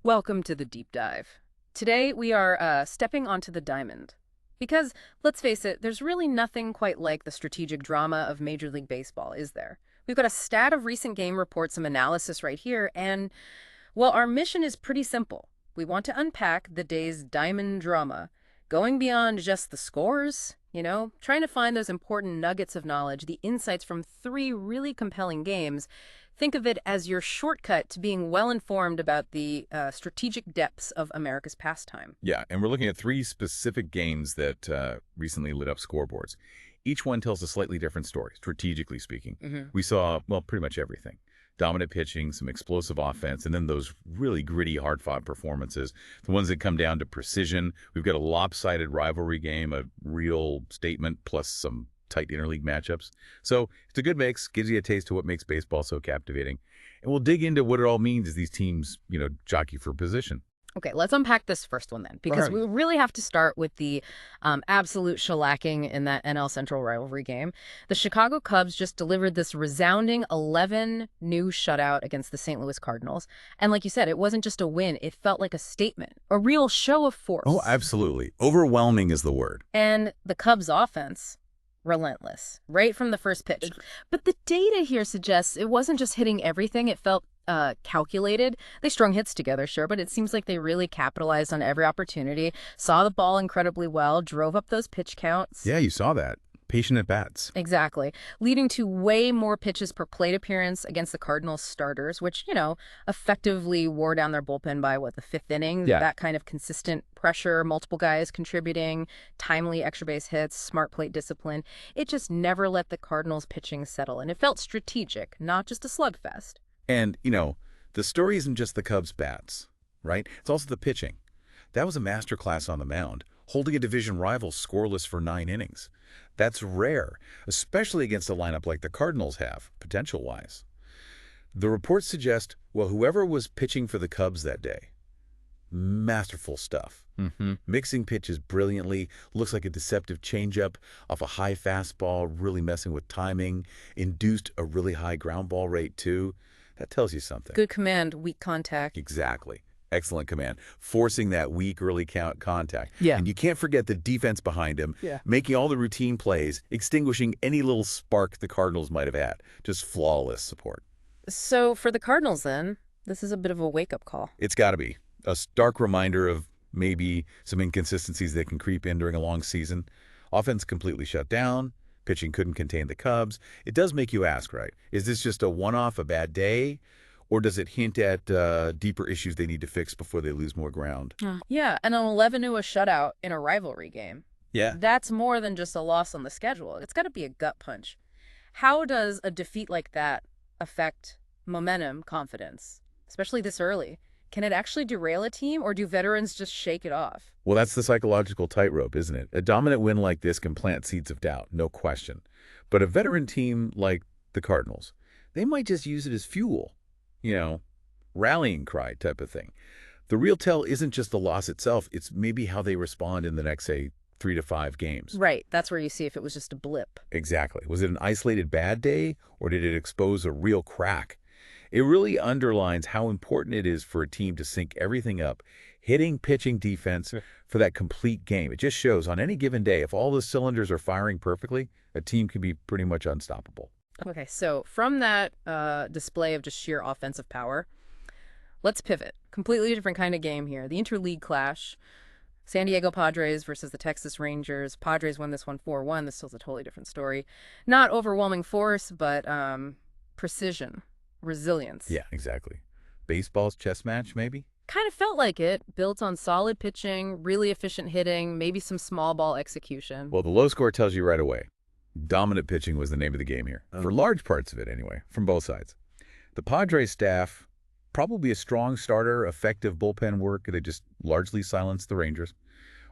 Welcome to the deep dive. Today we are stepping onto the diamond. Because, let's face it, there's really nothing quite like the strategic drama of Major League Baseball, is there? We've got a stat of recent game reports, some analysis right here, and, well, our mission is pretty simple. We want to unpack the day's diamond drama, going beyond just the scores, trying to find those important nuggets of knowledge, the insights from three really compelling games. Think of it as your shortcut to being well informed about the strategic depths of America's pastime. Yeah, and we're looking at three specific games that recently lit up scoreboards. Each one tells a slightly different story, strategically speaking. We saw, well, pretty much everything. Dominant pitching, some explosive offense, and then those really gritty, hard-fought performances, the ones that come down to precision. We've got a lopsided rivalry game, a real statement, plus some tight interleague matchups. So it's a good mix, gives you a taste of what makes baseball so captivating. And we'll dig into what it all means as these teams, jockey for position. Okay, let's unpack this first one then, because Alrighty. we really have to start with the absolute shellacking in that NL Central rivalry game. The Chicago Cubs just delivered this resounding 11-new shutout against the St. Louis Cardinals. And like you said, it wasn't just a win, it felt like a statement, a real show of force. Oh, absolutely. Overwhelming is the word. And the Cubs offense, relentless, right from the first pitch. But the data here suggests it wasn't just hitting everything, it felt calculated. They strung hits together, sure, but it seems like they really capitalized on every opportunity, saw the ball incredibly well, drove up those pitch counts. Yeah, you saw that. Patient at bats. Exactly, leading to way more pitches per plate appearance against the Cardinals starters, which, effectively wore down their bullpen by, the fifth inning? Yeah. That kind of consistent pressure, multiple guys contributing, timely extra base hits, smart plate discipline. It just never let the Cardinals pitching settle, and it felt strategic, not just a slugfest. And, the story isn't just the Cubs' bats, right? It's also the pitching. That was a masterclass on the mound, holding a division rival scoreless for 9 innings. That's rare, especially against a lineup like the Cardinals have, potential-wise. The reports suggest, well, whoever was pitching for the Cubs that day, masterful stuff. Mixing pitches brilliantly, looks like a deceptive changeup off a high fastball, really messing with timing, induced a really high ground ball rate too. That tells you something. Good command, weak contact. Exactly. Excellent command. Forcing that weak early contact. Yeah. And you can't forget the defense behind him, Yeah. making all the routine plays, extinguishing any little spark the Cardinals might have had. Just flawless support. So for the Cardinals then, this is a bit of a wake-up call. It's got to be a stark reminder of maybe some inconsistencies that can creep in during a long season. Offense completely shut down. Pitching couldn't contain the Cubs. It does make you ask, right? Is this just a one-off, a bad day? Or does it hint at deeper issues they need to fix before they lose more ground? Yeah, and an 11-0 shutout in a rivalry game. Yeah. That's more than just a loss on the schedule. It's got to be a gut punch. How does a defeat like that affect momentum, confidence, especially this early? Can it actually derail a team, or do veterans just shake it off? Well, that's the psychological tightrope, isn't it? A dominant win like this can plant seeds of doubt, no question. But a veteran team like the Cardinals, they might just use it as fuel, rallying cry type of thing. The real tell isn't just the loss itself, it's maybe how they respond in the next, say, 3 to 5 games. Right, that's where you see if it was just a blip. Exactly. Was it an isolated bad day, or did it expose a real crack? It really underlines how important it is for a team to sync everything up, hitting, pitching, defense, for that complete game. It just shows on any given day, if all the cylinders are firing perfectly, a team can be pretty much unstoppable. Okay, so from that display of just sheer offensive power, let's pivot. Completely different kind of game here. The interleague clash. San Diego Padres versus the Texas Rangers. Padres won this one 4-1. This is a totally different story. Not overwhelming force, but precision, resilience. Yeah, exactly. Baseball's chess match, maybe? Kind of felt like it, built on solid pitching, really efficient hitting, maybe some small ball execution. Well, the low score tells you right away. Dominant pitching was the name of the game here, for large parts of it anyway, from both sides. The Padres staff, probably a strong starter, effective bullpen work. They just largely silenced the Rangers.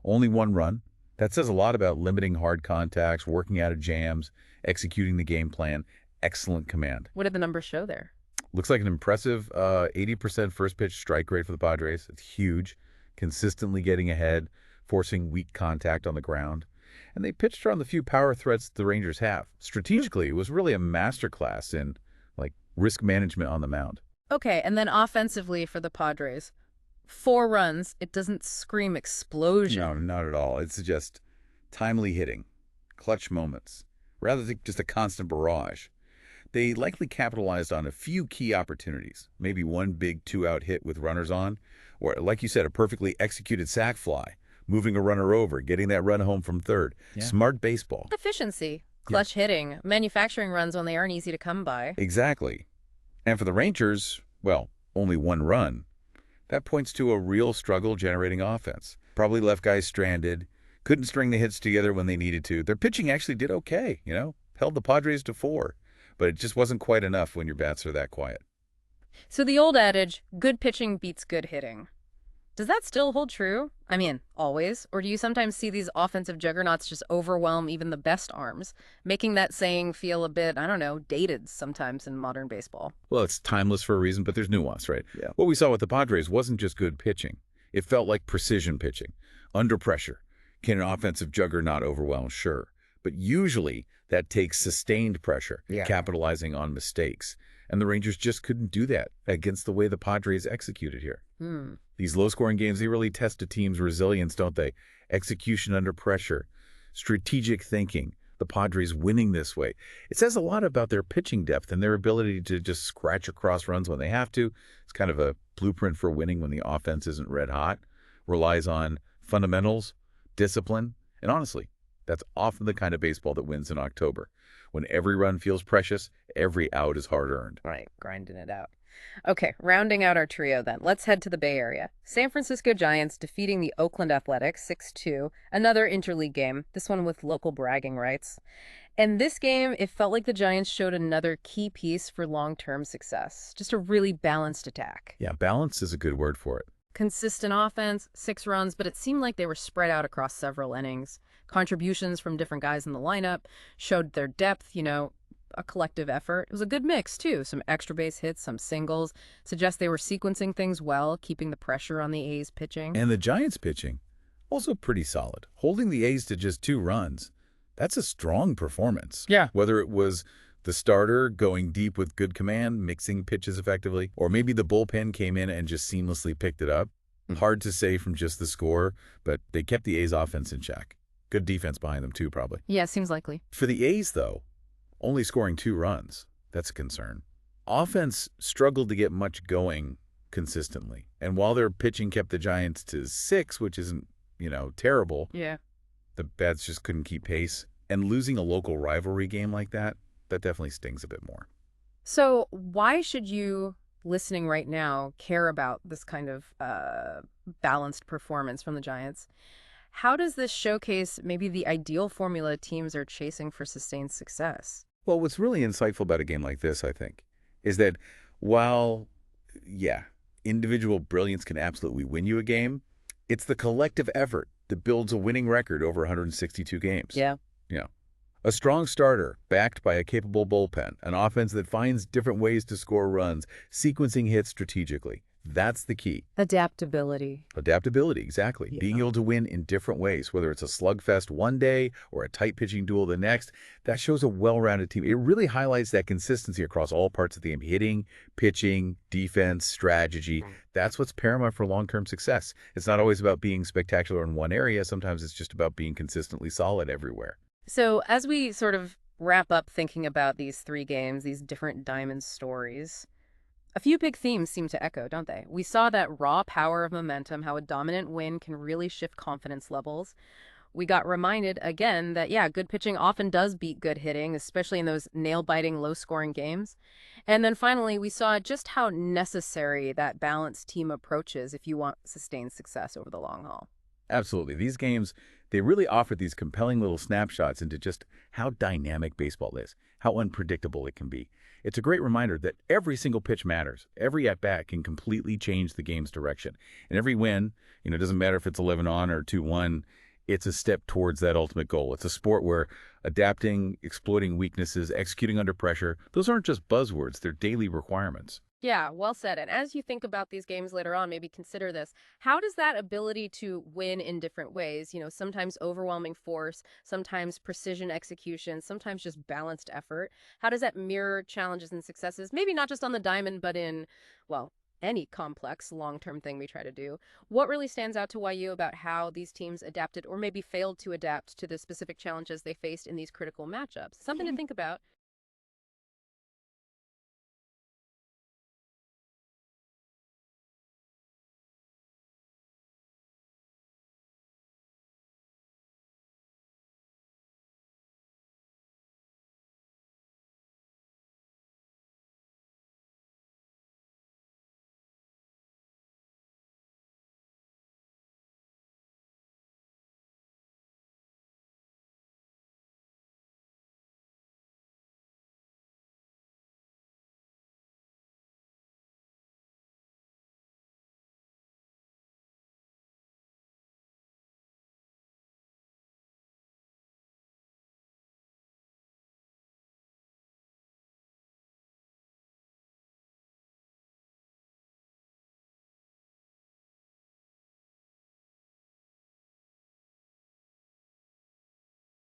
Only 1 run. That says a lot about limiting hard contacts, working out of jams, executing the game plan. Excellent command. What did the numbers show there? Looks like an impressive 80% first pitch strike rate for the Padres. It's huge. Consistently getting ahead, forcing weak contact on the ground. And they pitched around the few power threats the Rangers have. Strategically, it was really a masterclass in risk management on the mound. Okay, and then offensively for the Padres. 4 runs. It doesn't scream No, explosion. not at all. It's just timely hitting, clutch moments, rather than just a constant barrage. They likely capitalized on a few key opportunities, maybe one big two-out hit with runners on, or, like you said, a perfectly executed sac fly, moving a runner over, getting that run home from third. Yeah. Smart baseball. Efficiency, Yeah, clutch hitting, manufacturing runs when they aren't easy to come by. exactly. And for the Rangers, well, only one run. That points to a real struggle generating offense. Probably left guys stranded, couldn't string the hits together when they needed to. Their pitching actually did okay, held the Padres to 4, but it just wasn't quite enough when your bats are that quiet. So the old adage, good pitching beats good hitting. Does that still hold true? I mean, always? Or do you sometimes see these offensive juggernauts just overwhelm even the best arms, making that saying feel a bit, I don't know, dated sometimes in modern baseball? Well, it's timeless for a reason, but there's nuance, right? Yeah. What we saw with the Padres wasn't just good pitching. It felt like precision pitching. Under pressure. Can an offensive juggernaut overwhelm? Sure. But usually that takes sustained pressure, capitalizing on mistakes. And the Rangers just couldn't do that against the way the Padres executed here. These low-scoring games, they really test a team's resilience, don't they? Execution under pressure, strategic thinking, the Padres winning this way. It says a lot about their pitching depth and their ability to just scratch across runs when they have to. It's kind of a blueprint for winning when the offense isn't red hot, relies on fundamentals, discipline, and honestly, that's often the kind of baseball that wins in October. When every run feels precious, every out is hard-earned. Right, grinding it out. Okay, rounding out our trio then. Let's head to the Bay Area. San Francisco Giants defeating the Oakland Athletics 6-2, another interleague game, this one with local bragging rights. And this game, it felt like the Giants showed another key piece for long-term success. Just a really balanced attack. Yeah, balance is a good word for it. Consistent offense, 6 runs, but it seemed like they were spread out across several innings. Contributions from different guys in the lineup showed their depth, a collective effort. It was a good mix, too. Some extra base hits, some singles. Suggests they were sequencing things well, keeping the pressure on the A's pitching. And the Giants pitching, also pretty solid. Holding the A's to just 2 runs, that's a strong performance. Yeah. Whether it was the starter going deep with good command, mixing pitches effectively, or maybe the bullpen came in and just seamlessly picked it up. Hard to say from just the score, but they kept the A's offense in check. Good defense behind them, too, probably. Yeah, seems likely. For the A's, though, only scoring 2 runs, that's a concern. Offense struggled to get much going consistently. And while their pitching kept the Giants to 6, which isn't, terrible, Yeah. the bats just couldn't keep pace. And losing a local rivalry game like that definitely stings a bit more. So why should you, listening right now, care about this kind of balanced performance from the Giants? How does this showcase maybe the ideal formula teams are chasing for sustained success? Well, what's really insightful about a game like this, I think, is that while, individual brilliance can absolutely win you a game, it's the collective effort that builds a winning record over 162 games. Yeah. A strong starter backed by a capable bullpen, an offense that finds different ways to score runs, sequencing hits strategically. That's the key. Adaptability. Adaptability, exactly. Yeah. Being able to win in different ways, whether it's a slugfest one day or a tight pitching duel the next, that shows a well-rounded team. It really highlights that consistency across all parts of the game: hitting, pitching, defense, strategy. That's what's paramount for long-term success. It's not always about being spectacular in one area. Sometimes it's just about being consistently solid everywhere. So as we sort of wrap up thinking about these 3 games, these different Diamond stories, a few big themes seem to echo, don't they? We saw that raw power of momentum, how a dominant win can really shift confidence levels. We got reminded again that, good pitching often does beat good hitting, especially in those nail-biting, low-scoring games. And then finally, we saw just how necessary that balanced team approach is if you want sustained success over the long haul. Absolutely. These games, they really offer these compelling little snapshots into just how dynamic baseball is, how unpredictable it can be. It's a great reminder that every single pitch matters. Every at-bat can completely change the game's direction. And every win, it doesn't matter if it's 11 on or 2-1, it's a step towards that ultimate goal. It's a sport where adapting, exploiting weaknesses, executing under pressure, those aren't just buzzwords, they're daily requirements. Yeah, well said. And as you think about these games later on, maybe consider this. How does that ability to win in different ways, sometimes overwhelming force, sometimes precision execution, sometimes just balanced effort, how does that mirror challenges and successes? Maybe not just on the diamond, but in, any complex long-term thing we try to do. What really stands out to you about how these teams adapted or maybe failed to adapt to the specific challenges they faced in these critical matchups? Something to think about.